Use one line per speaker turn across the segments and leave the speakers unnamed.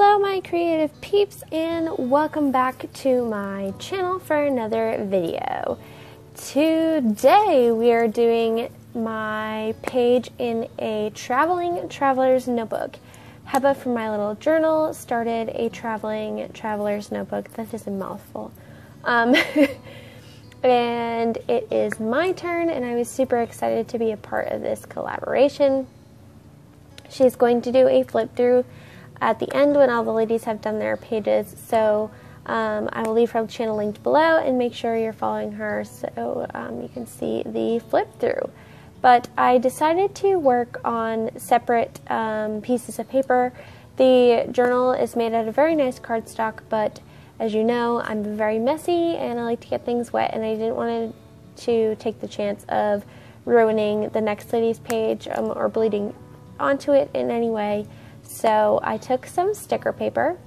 Hello my creative peeps, and welcome back to my channel for another video. Today we are doing my page in a traveling traveler's notebook. Heba from My Little Journal started a traveling traveler's notebook. That is a mouthful. And it is my turn, and I was super excited to be a part of this collaboration. She's going to do a flip through at the end when all the ladies have done their pages, so I will leave her channel linked below, and make sure you're following her so you can see the flip through. But I decided to work on separate pieces of paper. The journal is made out of very nice cardstock, but as you know, I'm very messy and I like to get things wet, and I didn't want to take the chance of ruining the next lady's page or bleeding onto it in any way. So I took some sticker paper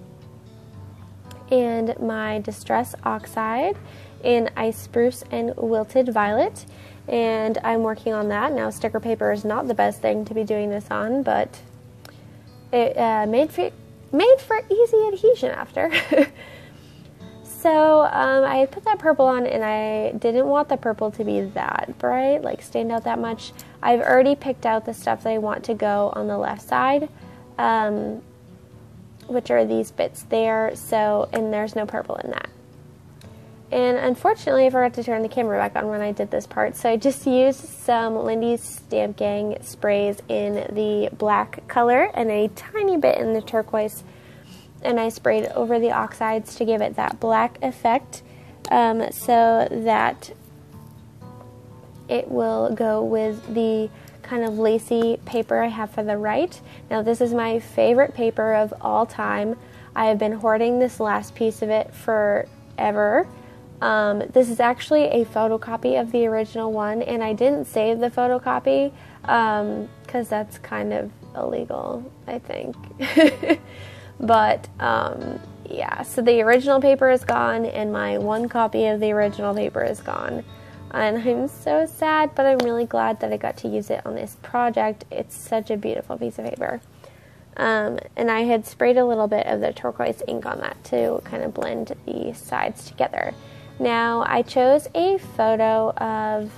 and my Distress Oxide in Ice Spruce and Wilted Violet, and I'm working on that. Now, sticker paper is not the best thing to be doing this on, but it made for easy adhesion after. So I had put that purple on, and I didn't want the purple to be that bright, like stand out that much. I've already picked out the stuff that I want to go on the left side, which are these bits there, and there's no purple in that. And unfortunately I forgot to turn the camera back on when I did this part, so I just used some Lindy's Stamp Gang sprays in the black color and a tiny bit in the turquoise, and I sprayed over the oxides to give it that black effect, so that it will go with the kind of lacy paper I have for the right. Now, this is my favorite paper of all time. I have been hoarding this last piece of it forever. This is actually a photocopy of the original one, and I didn't save the photocopy because that's kind of illegal, I think. But yeah, so the original paper is gone, and my one copy of the original paper is gone. And I'm so sad, but I'm really glad that I got to use it on this project. It's such a beautiful piece of paper. And I had sprayed a little bit of the turquoise ink on that to kind of blend the sides together. Now, I chose a photo of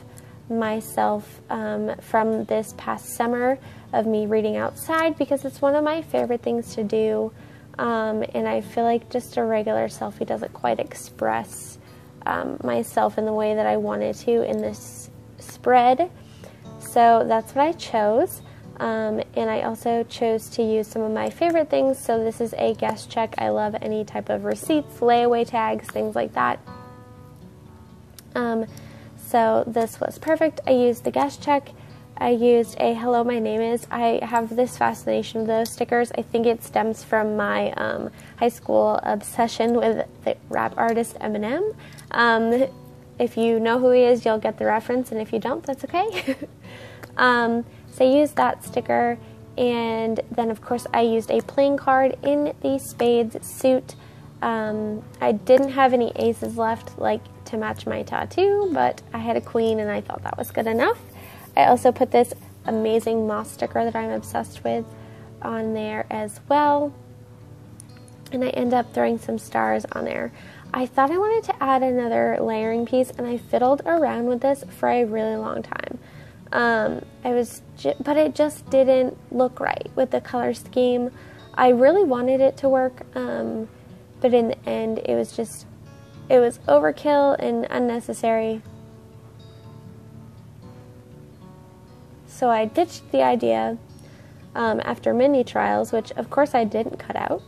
myself from this past summer of me reading outside, because it's one of my favorite things to do. And I feel like just a regular selfie doesn't quite express myself in the way that I wanted to in this spread. So that's what I chose. And I also chose to use some of my favorite things. So this is a guest check. I love any type of receipts, layaway tags, things like that. So this was perfect. I used the guest check. I used a Hello, My Name Is. I have this fascination with those stickers. I think it stems from my high school obsession with the rap artist Eminem. If you know who he is, you'll get the reference, and if you don't, that's okay. So I used that sticker, and then of course I used a playing card in the Spades suit. I didn't have any aces left, like, to match my tattoo, but I had a queen, and I thought that was good enough. I also put this amazing moss sticker that I'm obsessed with on there as well. And I end up throwing some stars on there. I thought I wanted to add another layering piece, and I fiddled around with this for a really long time. But it just didn't look right with the color scheme. I really wanted it to work, but in the end it was overkill and unnecessary. So I ditched the idea after many trials, which of course I didn't cut out.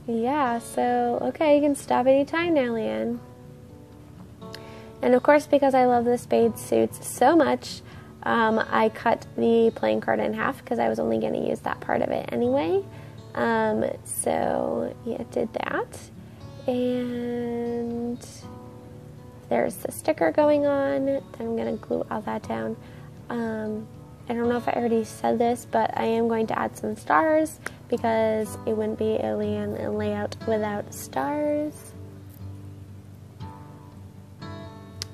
Yeah, so okay, you can stop anytime now, Leanne. And of course, because I love the Spade suits so much, I cut the playing card in half because I was only going to use that part of it anyway. So yeah, did that. And there's the sticker going on. Then I'm going to glue all that down. I don't know if I already said this, but I am going to add some stars because it wouldn't be a Leanne layout without stars.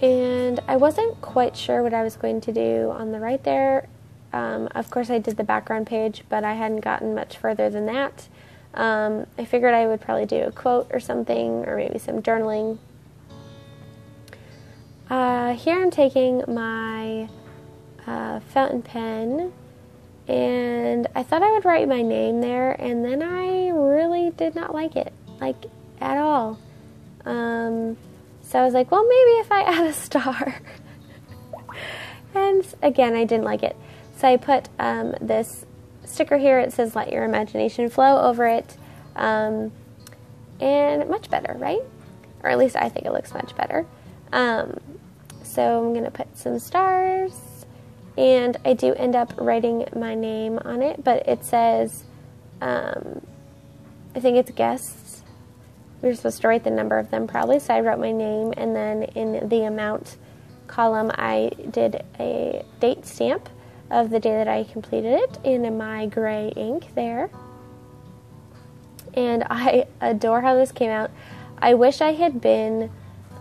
And I wasn't quite sure what I was going to do on the right there. Of course I did the background page, but I hadn't gotten much further than that. I figured I would probably do a quote or something, or maybe some journaling. Here I'm taking my fountain pen, and I thought I would write my name there, and then I really did not like it, like at all. So I was like, well, maybe if I add a star. And again, I didn't like it. So I put this sticker here. It says, let your imagination flow over it. And much better, right? Or at least I think it looks much better. So I'm going to put some stars. And I do end up writing my name on it. But it says, I think it's guests. We're supposed to write the number of them probably. So I wrote my name. And then in the amount column, I did a date stamp of the day that I completed it in my gray ink there. And I adore how this came out. I wish I had been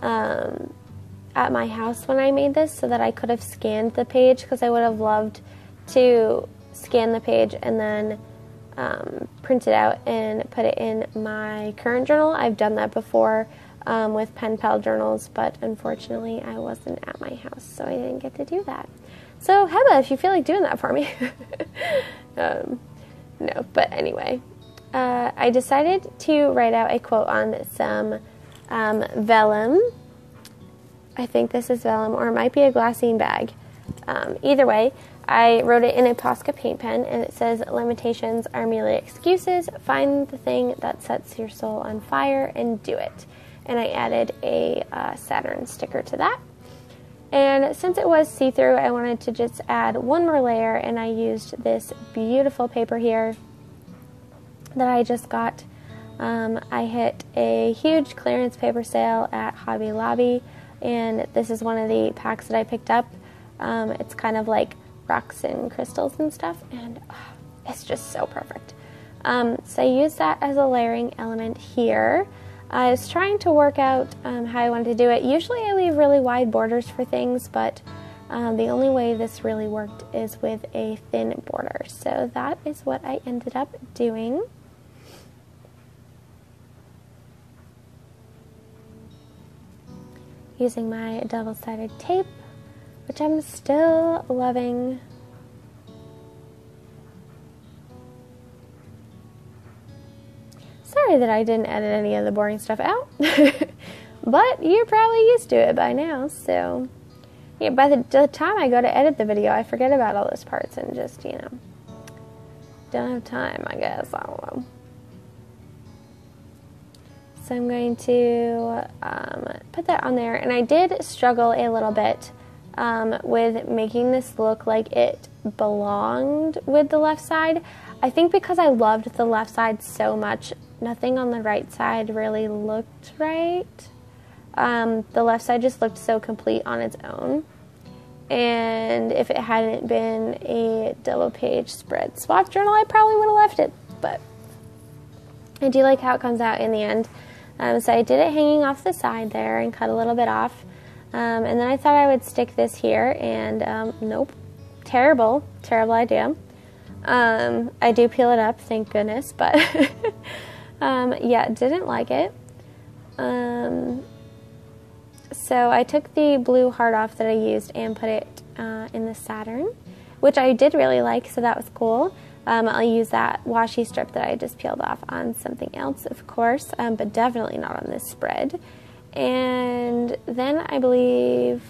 at my house when I made this so that I could have scanned the page, because I would have loved to scan the page and then print it out and put it in my current journal. I've done that before with pen pal journals, but unfortunately I wasn't at my house, so I didn't get to do that. So Heba, if you feel like doing that for me. No, but anyway, I decided to write out a quote on some vellum. I think this is vellum, or it might be a glassine bag. Either way, I wrote it in a Posca paint pen, and it says, limitations are merely excuses. Find the thing that sets your soul on fire and do it. And I added a Saturn sticker to that. And since it was see-through, I wanted to just add one more layer, and I used this beautiful paper here that I just got. I hit a huge clearance paper sale at Hobby Lobby, and this is one of the packs that I picked up. It's kind of like rocks and crystals and stuff, and it's just so perfect. So I used that as a layering element here. I was trying to work out how I wanted to do it. Usually I leave really wide borders for things, but the only way this really worked is with a thin border. So that is what I ended up doing. Using my double-sided tape, which I'm still loving. Sorry that I didn't edit any of the boring stuff out, but you're probably used to it by now, so yeah, by the time I go to edit the video, I forget about all those parts and just, you know, don't have time, I guess, I don't know. So I'm going to put that on there, and I did struggle a little bit with making this look like it belonged with the left side. I think because I loved the left side so much, nothing on the right side really looked right. The left side just looked so complete on its own. And if it hadn't been a double page spread swatch journal, I probably would have left it. But I do like how it comes out in the end. So I did it hanging off the side there and cut a little bit off. And then I thought I would stick this here, and nope. Terrible idea. I do peel it up, thank goodness, but yeah, didn't like it. So I took the blue heart off that I used and put it in the Saturn, which I did really like, so that was cool. I'll use that washi strip that I just peeled off on something else, of course, but definitely not on this spread. And then I believe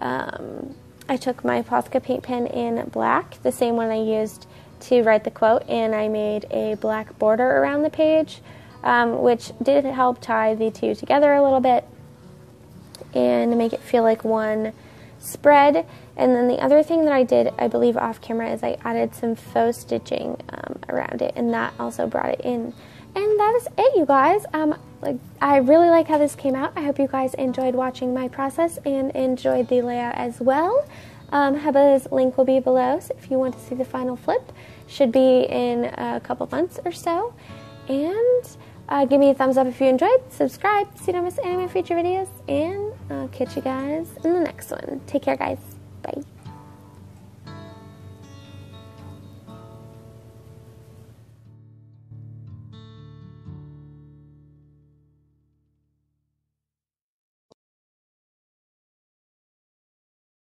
I took my Posca paint pen in black, the same one I used to write the quote, and I made a black border around the page, which did help tie the two together a little bit and make it feel like one spread. And then the other thing that I did, I believe off camera, is I added some faux stitching around it, and that also brought it in. And that is it, you guys. I really like how this came out. I hope you guys enjoyed watching my process and enjoyed the layout as well. Heba's link will be below, so if you want to see the final flip, should be in a couple months or so. And give me a thumbs up if you enjoyed, subscribe so you don't miss any of my future videos, and I'll catch you guys in the next one. Take care, guys. Bye.